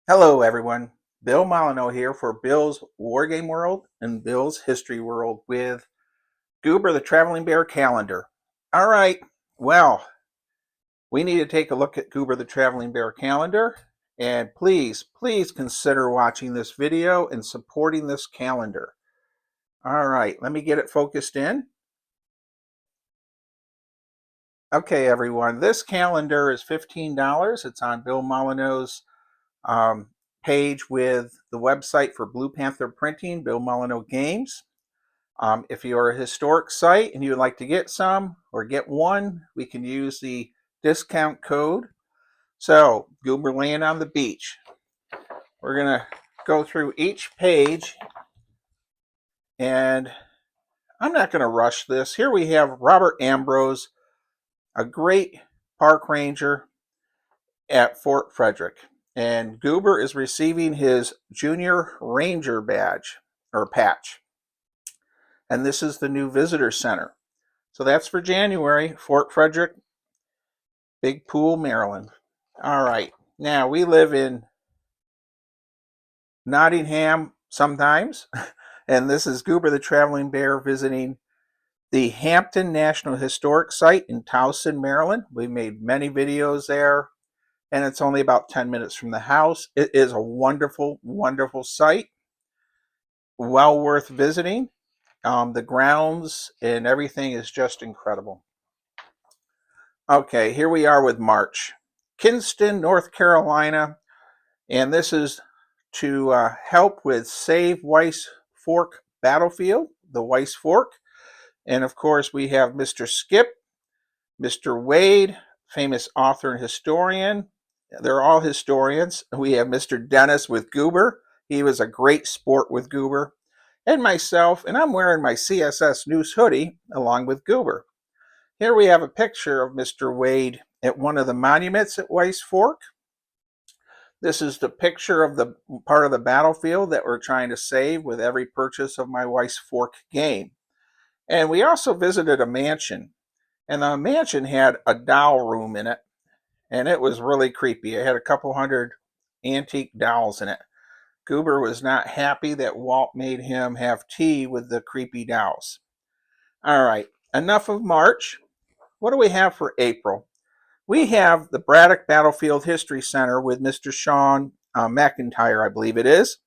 Hello everyone, Bill Molyneux here for Bill's Wargame World and Bill's History World with Goober the Traveling Bear calendar. All right, well, we need to take a look at Goober the Traveling Bear calendar, and please consider watching this video and supporting this calendar. All right, let me get it focused in. Okay everyone, this calendar is $15. It's on Bill Molyneux's um, page with the website for Blue Panther Printing, Bill Molyneux Games. If you're a historic site and you would like to get some or get one, we can use the discount code. So, Goober laying on the beach. We're going to go through each page, and I'm not going to rush this. Here we have Robert Ambrose, a great park ranger at Fort Frederick. And Goober is receiving his Junior Ranger badge or patch. And this is the new visitor center. So that's for January, Fort Frederick, Big Pool, Maryland. All right. Now we live in Nottingham sometimes, and this is Goober the Traveling Bear visiting the Hampton National Historic Site in Towson, Maryland. We made many videos there, and it's only about 10 minutes from the house. It is a wonderful, wonderful site. Well worth visiting. The grounds and everything is just incredible. Okay, here we are with March. Kinston, North Carolina, and this is to help with Save Weiss Fork Battlefield, the Weiss Fork. And of course, we have Mr. Skip, Mr. Wade, famous author and historian. They're all historians. We have Mr. Dennis with Goober. He was a great sport with Goober. And myself, and I'm wearing my CSS News hoodie along with Goober. Here we have a picture of Mr. Wade at one of the monuments at Weiss Fork. This is the picture of the part of the battlefield that we're trying to save with every purchase of my Weiss Fork game. And we also visited a mansion, and the mansion had a doll room in it, and it was really creepy. It had a couple hundred antique dolls in it. Goober was not happy that Walt made him have tea with the creepy dolls. All right, enough of March. What do we have for April? We have the Braddock Battlefield History Center with Mr. Sean McIntyre, I believe it is.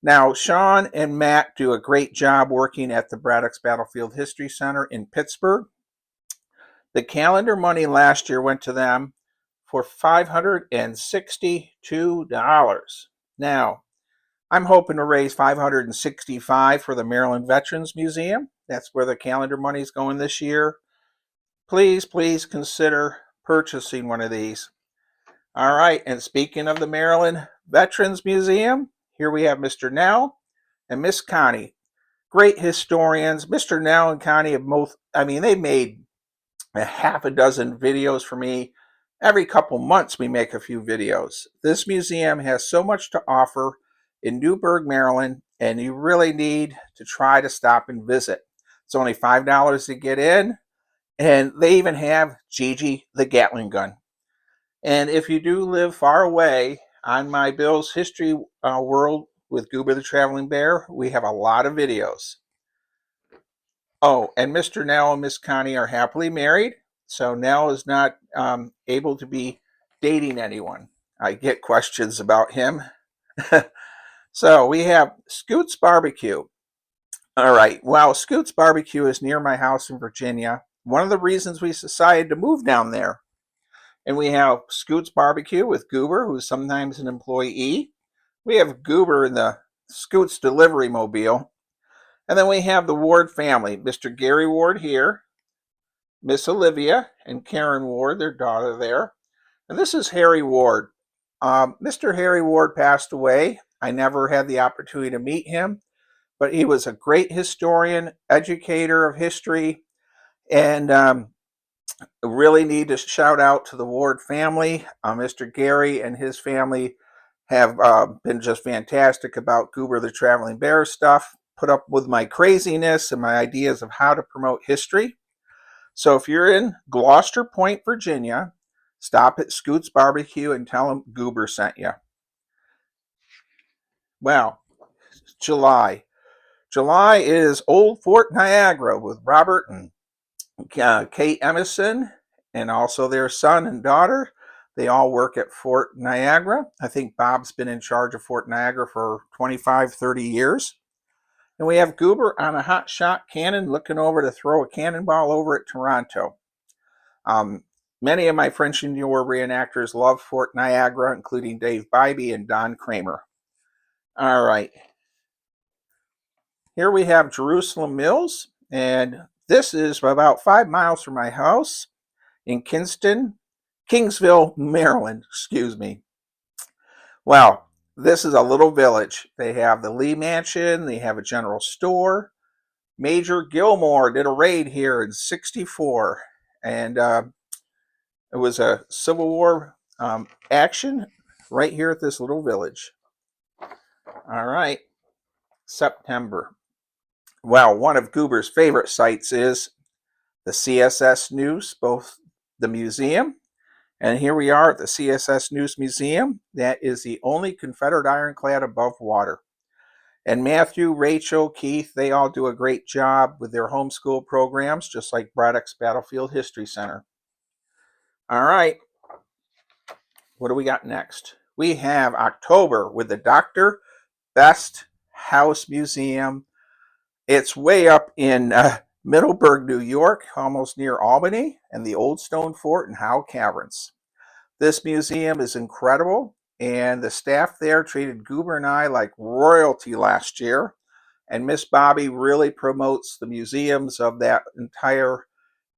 Now, Sean and Matt do a great job working at the Braddock's Battlefield History Center in Pittsburgh. The calendar money last year went to them for $562. Now, I'm hoping to raise $565 for the Maryland Veterans Museum. That's where the calendar money is going this year. Please consider purchasing one of these. All right, and speaking of the Maryland Veterans Museum, here we have Mr. Nell and Miss Connie. Great historians. Mr. Nell and Connie have both, they made a half a dozen videos for me. Every couple months we make a few videos. This museum has so much to offer in Newburgh, Maryland, and you really need to try to stop and visit. It's only $5 to get in, and they even have Gigi the Gatling gun. And if you do live far away, on my Bill's History World with Goober the Traveling Bear, we have a lot of videos. Oh, and Mr. Nell and Miss Connie are happily married, so Nell is not able to be dating anyone. I get questions about him. So we have Scoot's Barbecue. All right, well, Scoot's Barbecue is near my house in Virginia. One of the reasons we decided to move down there. And we have Scoot's Barbecue with Goober, who's sometimes an employee. We have Goober in the Scoot's Delivery Mobile. And then we have the Ward family, Mr. Gary Ward here, Miss Olivia and Karen Ward, their daughter there. And this is Harry Ward. Mr. Harry Ward passed away. I never had the opportunity to meet him, but he was a great historian, educator of history, and really need to shout out to the Ward family. Mr. Gary and his family have been just fantastic about Goober the Traveling Bear stuff, put up with my craziness and my ideas of how to promote history. So if you're in Gloucester Point, Virginia, stop at Scoot's Barbecue and tell them Goober sent you. Well, July. July is Old Fort Niagara with Robert and Kate Emerson, and also their son and daughter. They all work at Fort Niagara. I think Bob's been in charge of Fort Niagara for 25, 30 years. And we have Goober on a hot shot cannon looking over to throw a cannonball over at Toronto. Um, Many of my French and New War reenactors love Fort Niagara, including Dave Bybee and Don Kramer. All right. Here we have Jerusalem Mills, and this is about 5 miles from my house in Kingsville, Maryland, excuse me. Well, this is a little village. They have the Lee Mansion, they have a general store. Major Gilmore did a raid here in '64, and it was a Civil War action right here at this little village. All right, September. Well, one of Goober's favorite sites is the CSS News, both the museum, and here we are at the CSS News Museum. That is the only Confederate ironclad above water. And Matthew, Rachel, Keith, they all do a great job with their homeschool programs, just like Braddock's Battlefield History Center. All right, what do we got next? We have October with the Dr. Best House Museum. It's way up in Middleburg, New York, almost near Albany, and the Old Stone Fort and Howe Caverns. This museum is incredible, and the staff there treated Goober and I like royalty last year. And Miss Bobby really promotes the museums of that entire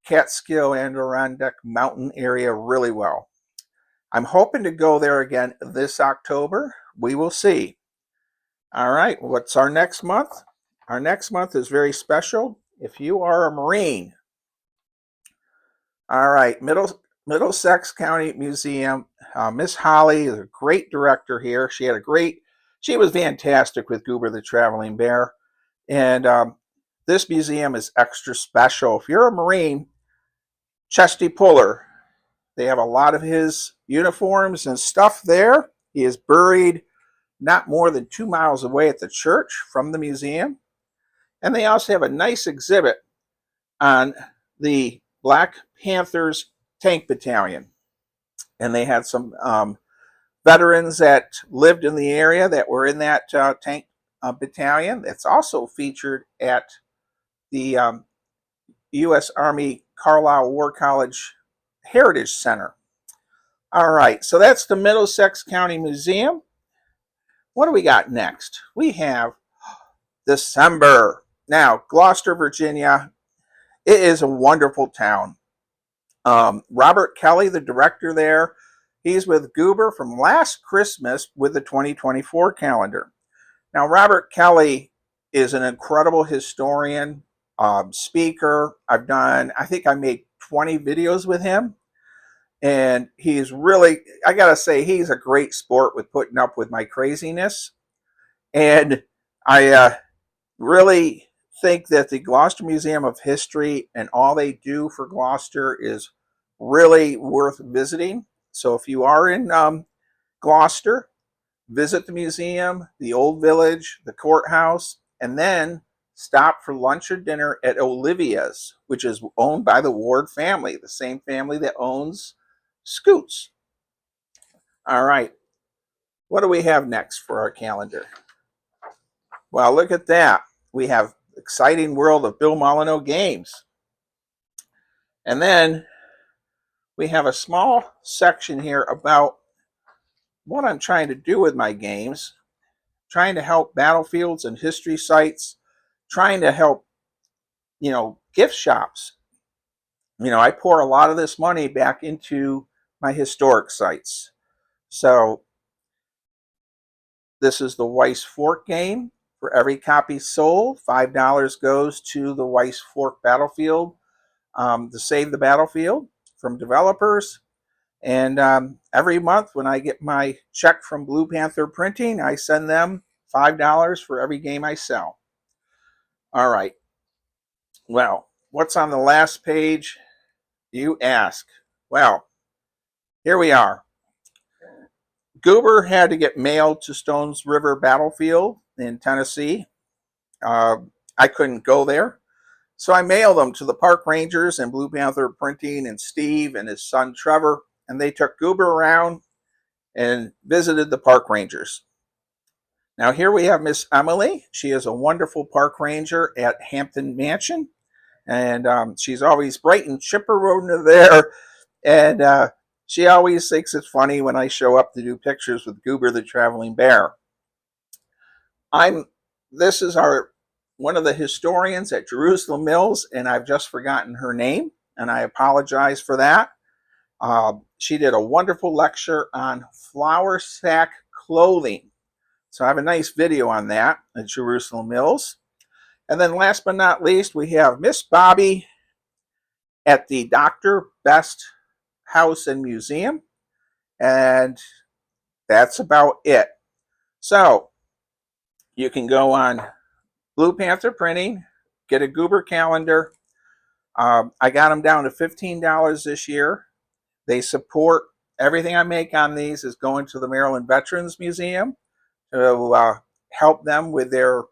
Catskill and Adirondack mountain area really well. I'm hoping to go there again this October. We will see. All right, what's our next month? Our next month is very special. If you are a Marine, all right, Middlesex County Museum. Miss Holly is a great director here. She was fantastic with Goober the Traveling Bear. And this museum is extra special. If you're a Marine, Chesty Puller, they have a lot of his uniforms and stuff there. He is buried not more than 2 miles away at the church from the museum. And they also have a nice exhibit on the Black Panthers tank battalion. And they had some veterans that lived in the area that were in that tank battalion. It's also featured at the U.S. Army Carlisle War College Heritage Center. All right, so that's the Middlesex County Museum. What do we got next? We have December. Now, Gloucester, Virginia, it is a wonderful town. Robert Kelly, the director there, he's with Goober from last Christmas with the 2024 calendar. Now, Robert Kelly is an incredible historian, speaker. I think I made 20 videos with him. And he's really, I gotta say, he's a great sport with putting up with my craziness. And I really think that the Gloucester Museum of History and all they do for Gloucester is really worth visiting. So if you are in Gloucester, visit the museum, the old village, the courthouse, and then stop for lunch or dinner at Olivia's, which is owned by the Ward family, the same family that owns Scoots. All right, what do we have next for our calendar? Well, look at that. We have Exciting World of Bill Molyneux Games. And then we have a small section here about what I'm trying to do with my games, trying to help battlefields and history sites, trying to help, gift shops. I pour a lot of this money back into my historic sites. So this is the Weiss Fork game. For every copy sold, $5 goes to the Weiss Fork Battlefield to save the battlefield from developers. And every month when I get my check from Blue Panther Printing, I send them $5 for every game I sell. All right. Well, what's on the last page, you ask? Well, here we are. Goober had to get mailed to Stones River Battlefield in Tennessee. Uh, I couldn't go there. So I mailed them to the park rangers and Blue Panther Printing and Steve and his son Trevor, and they took Goober around and visited the park rangers. Now here we have Miss Emily. She is a wonderful park ranger at Hampton Mansion, and she's always bright and chipper over there. And she always thinks it's funny when I show up to do pictures with Goober the traveling bear. This is our one of the historians at Jerusalem Mills, and I've just forgotten her name, and I apologize for that. She did a wonderful lecture on flour sack clothing. So I have a nice video on that at Jerusalem Mills. And then last but not least, we have Miss Bobby at the Dr. Best House and Museum. And that's about it. So you can go on Blue Panther Printing, get a Goober calendar. I got them down to $15 this year. They support everything I make on these is going to the Maryland Veterans Museum to help them with their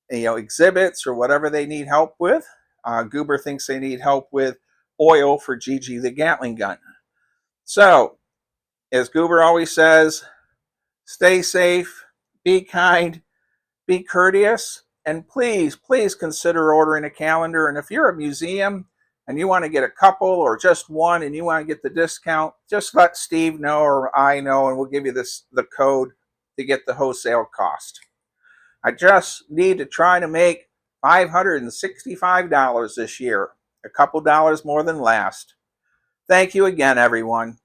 exhibits or whatever they need help with. Goober thinks they need help with oil for Gigi the Gatling gun. So, as Goober always says, stay safe, be kind, be courteous, and please, please consider ordering a calendar. And if you're a museum and you want to get a couple or just one and you want to get the discount, just let Steve know or I know, and we'll give you the code to get the wholesale cost. I just need to try to make $565 this year, a couple dollars more than last. Thank you again, everyone.